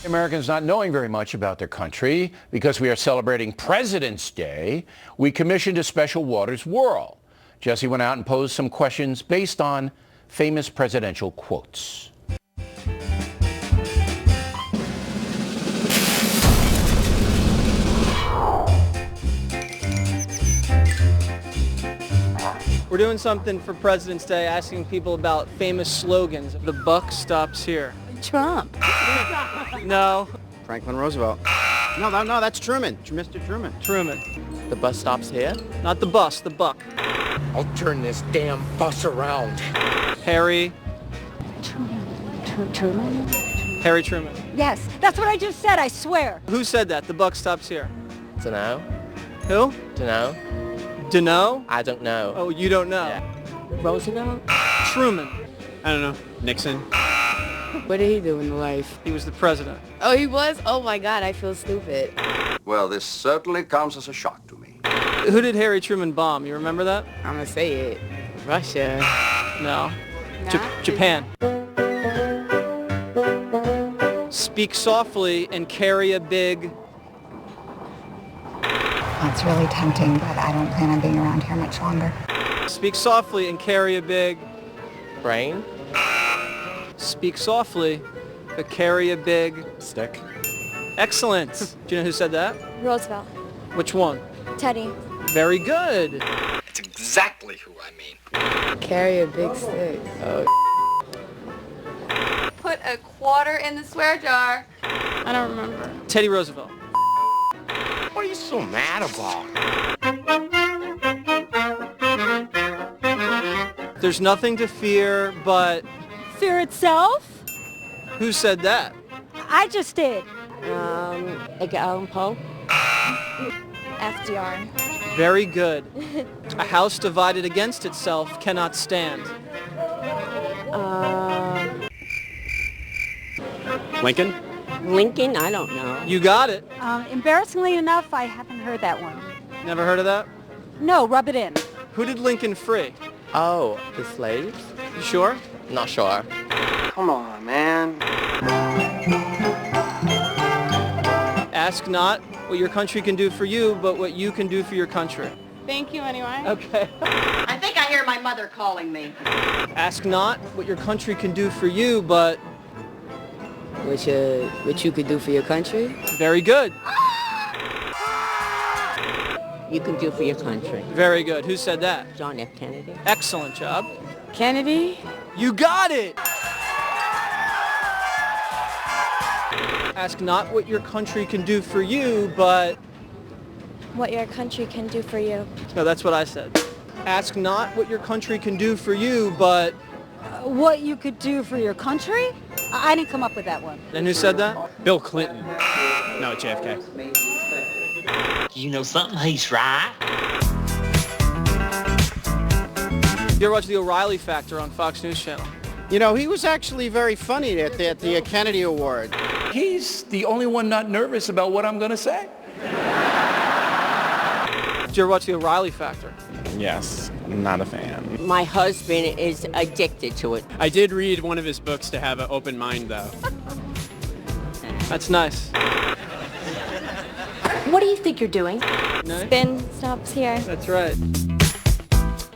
Americans not knowing very much about their country, because we are celebrating President's Day, we commissioned a special Waters Whirl. Jesse went out and posed some questions based on famous presidential quotes. We're doing something for President's Day, asking people about famous slogans. The buck stops here. Trump. No. Franklin Roosevelt. No, that's Truman. Mr. Truman. Truman. The bus stops here? Not the bus, the buck. I'll turn this damn bus around. Harry. Truman? Harry Truman. Yes, that's what I just said, I swear. Who said that? The buck stops here. Dunno. Who? Dunno. Dunno? I don't know. Oh, you don't know. Yeah. Roosevelt? Truman. I don't know. Nixon. What did he do in life? He was the president. Oh, he was? Oh my God, I feel stupid. Well, this certainly comes as a shock to me. Who did Harry Truman bomb? You remember that? I'm gonna say it. Russia. No. Nah. Japan. Speak softly and carry a big... That's really tempting, but I don't plan on being around here much longer. Speak softly and carry a big... Brain? Speak softly, but carry a big... Stick? Excellent. Do you know who said that? Roosevelt. Which one? Teddy. Very good. That's exactly who I mean. Carry a big stick. Oh. Put a quarter in the swear jar. I don't remember. Teddy Roosevelt. What are you so mad about? There's nothing to fear but... Fear itself? Who said that? I just did. Edgar Allan Poe. FDR. Very good. A house divided against itself cannot stand. Lincoln. Lincoln? I don't know. You got it. Embarrassingly enough, I haven't heard that one. Never heard of that? No, rub it in. Who did Lincoln free? Oh, the slaves? You sure? Not sure. Come on, man. Ask not what your country can do for you, but what you can do for your country. Thank you anyway. Okay. I think I hear my mother calling me. Ask not what your country can do for you, but... What you could do for your country? Very good. You can do for your country. Very good. Who said that? John F. Kennedy. Excellent job. Kennedy? You got it! Ask not what your country can do for you, but... What your country can do for you. No, that's what I said. Ask not what your country can do for you, but... What you could do for your country? I didn't come up with that one. And who said that? Bill Clinton. No, JFK. You know something? He's right. You ever watch The O'Reilly Factor on Fox News Channel? You know, he was actually very funny at the Kennedy Award. He's the only one not nervous about what I'm going to say. Did you ever watch The O'Reilly Factor? Yes, I'm not a fan. My husband is addicted to it. I did read one of his books to have an open mind, though. That's nice. What do you think you're doing? No? Spin stops here. That's right.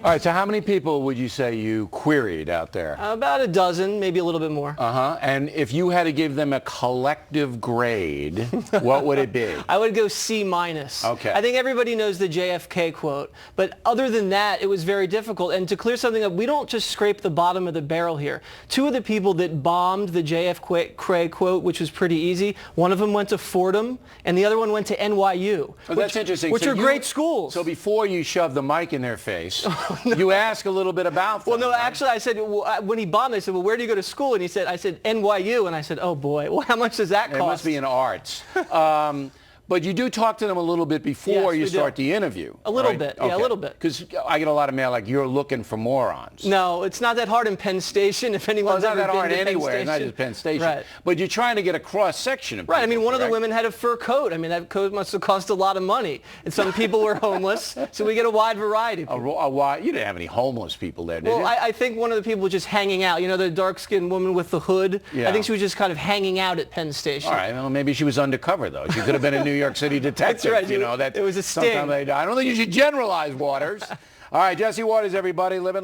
All right, so how many people would you say you queried out there? About a dozen, maybe a little bit more. Uh-huh. And if you had to give them a collective grade, what would it be? I would go C minus. Okay. I think everybody knows the JFK quote, but other than that, it was very difficult. And to clear something up, we don't just scrape the bottom of the barrel here. Two of the people that bombed the JFK quote, which was pretty easy, one of them went to Fordham, and the other one went to NYU. Oh, that's interesting. Which So are great schools. So before you shove the mic in their face, you ask a little bit about them. Well, no, actually, I said, when he bombed, I said, well, where do you go to school? And I said, NYU. And I said, oh, boy, well, how much does that cost? It must be in arts. But you do talk to them a little bit before you start the interview. A little bit, yeah, a little bit. Because I get a lot of mail like, you're looking for morons. No, it's not that hard in Penn Station. If anyone's it's not ever that hard been to anywhere, Penn it's not just Penn Station. Right. But you're trying to get a cross-section of people. Right, I mean, one of the women had a fur coat. I mean, that coat must have cost a lot of money. And some people were homeless, so we get a wide variety of people. You didn't have any homeless people there, did you? Well, I think one of the people was just hanging out. You know, the dark-skinned woman with the hood? Yeah. I think she was just kind of hanging out at Penn Station. All right, well, maybe she was undercover, though. She could have been a New York City detective. That's right. You know, it was a sting. I don't think you should generalize, Waters. All right, Jesse Waters, everybody, living